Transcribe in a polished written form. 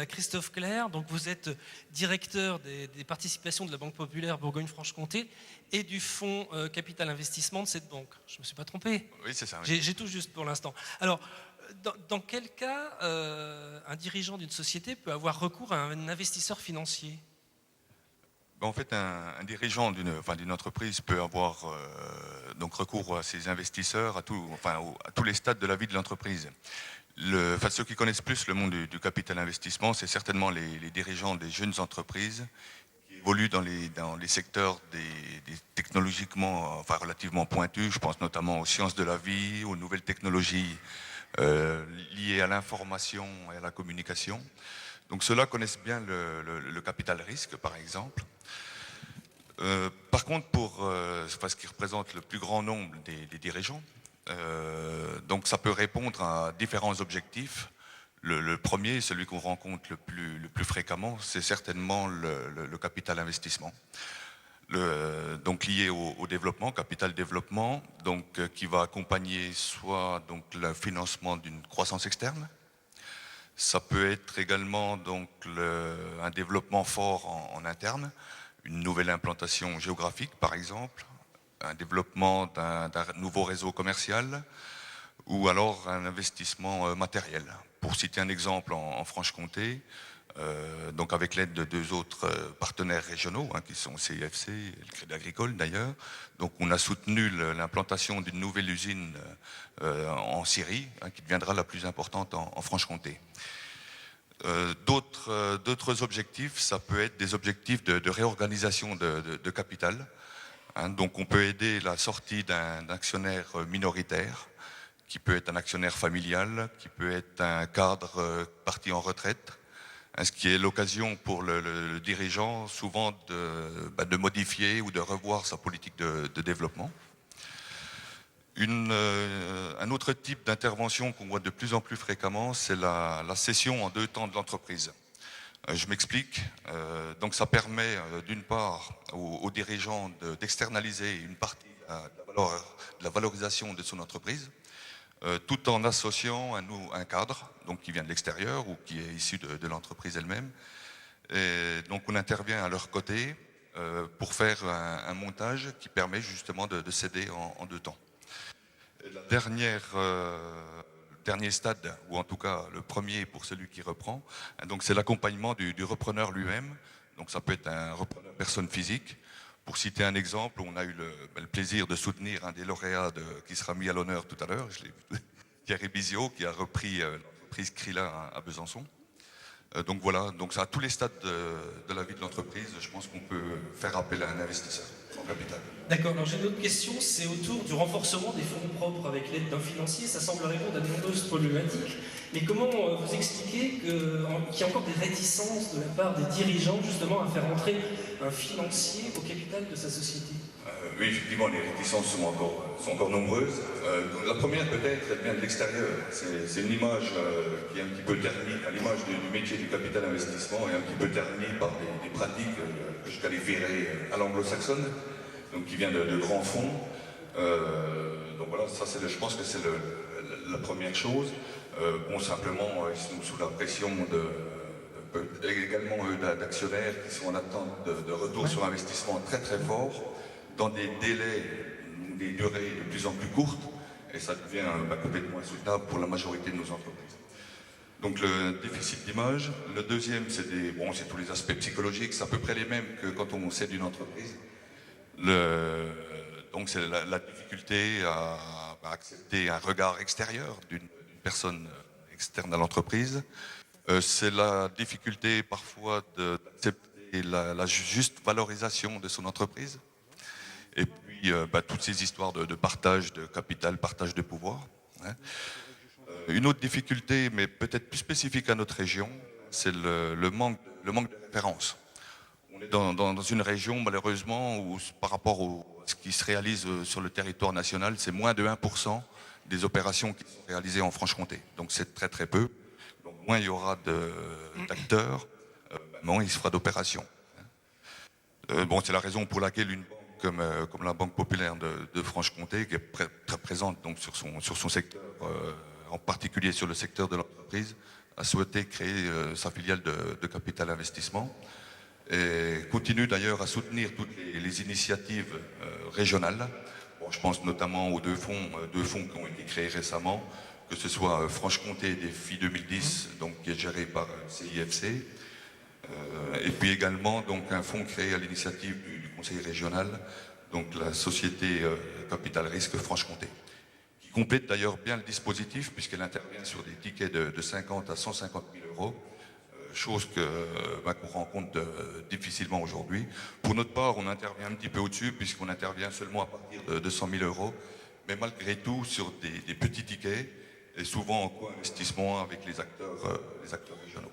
Christophe Clerc, donc vous êtes directeur des participations de la Banque Populaire Bourgogne-Franche-Comté et du fonds Capital Investissement de cette banque. Je ne me suis pas trompé? Oui, c'est ça. Oui. J'ai tout juste pour l'instant. Alors, dans quel cas un dirigeant d'une société peut avoir recours à un investisseur financier? En fait, un dirigeant d'une entreprise peut avoir donc recours à ses investisseurs à tous les stades de la vie de l'entreprise. Ceux qui connaissent plus le monde du capital investissement, c'est certainement les dirigeants des jeunes entreprises qui évoluent dans les secteurs des technologiquement, relativement pointus. Je pense notamment aux sciences de la vie, aux nouvelles technologies liées à l'information et à la communication. Donc ceux-là connaissent bien le capital risque, par exemple. Par contre, pour ce qui représente le plus grand nombre des dirigeants, donc ça peut répondre à différents objectifs. Le premier, celui qu'on rencontre le plus fréquemment, c'est certainement le capital investissement. Donc lié au développement, capital développement, donc qui va accompagner soit donc le financement d'une croissance externe. Ça peut être également donc un développement fort en interne, une nouvelle implantation géographique par exemple, un développement d'un nouveau réseau commercial ou alors un investissement matériel. Pour citer un exemple en Franche-Comté, donc avec l'aide de 2 autres partenaires régionaux, qui sont CIFC et le Crédit Agricole d'ailleurs, donc on a soutenu l'implantation d'une nouvelle usine en Syrie, qui deviendra la plus importante en Franche-Comté. D'autres objectifs, ça peut être des objectifs de réorganisation de capital. Donc on peut aider la sortie d'un actionnaire minoritaire, qui peut être un actionnaire familial, qui peut être un cadre parti en retraite, ce qui est l'occasion pour le dirigeant souvent de modifier ou de revoir sa politique de développement. Un autre type d'intervention qu'on voit de plus en plus fréquemment, c'est la cession en 2 temps de l'entreprise. Je m'explique. Donc ça permet d'une part aux dirigeants d'externaliser une partie de la valorisation de son entreprise, tout en associant un cadre donc qui vient de l'extérieur ou qui est issu de l'entreprise elle-même. Et donc on intervient à leur côté pour faire un montage qui permet justement de céder en 2 temps. Dernier stade, ou en tout cas le premier pour celui qui reprend, donc c'est l'accompagnement du repreneur lui-même. Donc ça peut être un repreneur personne physique. Pour citer un exemple, on a eu le plaisir de soutenir un des lauréats qui sera mis à l'honneur tout à l'heure, Thierry Bizio, qui a repris l'entreprise Krila à Besançon. Donc voilà, donc ça, à tous les stades de la vie de l'entreprise, je pense qu'on peut faire appel à un investisseur en capital. D'accord, alors j'ai une autre question, c'est autour du renforcement des fonds propres avec l'aide d'un financier. Ça semble répondre à de nombreuses problématiques, mais comment vous expliquez qu'il y a encore des réticences de la part des dirigeants justement à faire entrer un financier au capital de sa société? Oui, effectivement, les réticences sont encore nombreuses. La première, peut-être, elle vient de l'extérieur. C'est une image qui est un petit peu ternie, à l'image du métier du capital investissement, et un petit peu ternie par des pratiques que je qualifierais à l'anglo-saxonne, donc qui vient de grands fonds. Donc voilà, ça, je pense que c'est la première chose. Simplement, ils sont sous la pression également d'actionnaires qui sont en attente de retour sur investissement très très fort, dans des délais, des durées de plus en plus courtes, et ça devient complètement insoutenable pour la majorité de nos entreprises. Donc le déficit d'image. Le deuxième, c'est tous les aspects psychologiques, c'est à peu près les mêmes que quand on cède une entreprise. Donc c'est la difficulté à accepter un regard extérieur d'une personne externe à l'entreprise. C'est la difficulté parfois d'accepter la juste valorisation de son entreprise. Et puis toutes ces histoires de partage de capital, partage de pouvoir. Une autre difficulté, mais peut-être plus spécifique à notre région, c'est le manque de référence. On est dans une région, malheureusement, où par rapport à ce qui se réalise sur le territoire national, c'est moins de 1% des opérations qui sont réalisées en Franche-Comté. Donc c'est très très peu. Donc moins il y aura d'acteurs, moins il se fera d'opérations. C'est la raison pour laquelle une banque comme la Banque Populaire de Franche-Comté, qui est très présente donc, sur son secteur, en particulier sur le secteur de l'entreprise, a souhaité créer sa filiale de capital investissement et continue d'ailleurs à soutenir toutes les initiatives régionales. Bon, je pense notamment aux deux fonds qui ont été créés récemment, que ce soit Franche-Comté Défi 2010, donc, qui est géré par CIFC, et puis également donc, un fonds créé à l'initiative du Conseil régional, donc la société Capital Risque Franche-Comté, qui complète d'ailleurs bien le dispositif puisqu'elle intervient sur des tickets de 50 à 150 000 euros, chose qu'on rencontre difficilement aujourd'hui. Pour notre part, on intervient un petit peu au-dessus puisqu'on intervient seulement à partir de 200 000 euros, mais malgré tout sur des petits tickets et souvent en co-investissement avec les acteurs régionaux.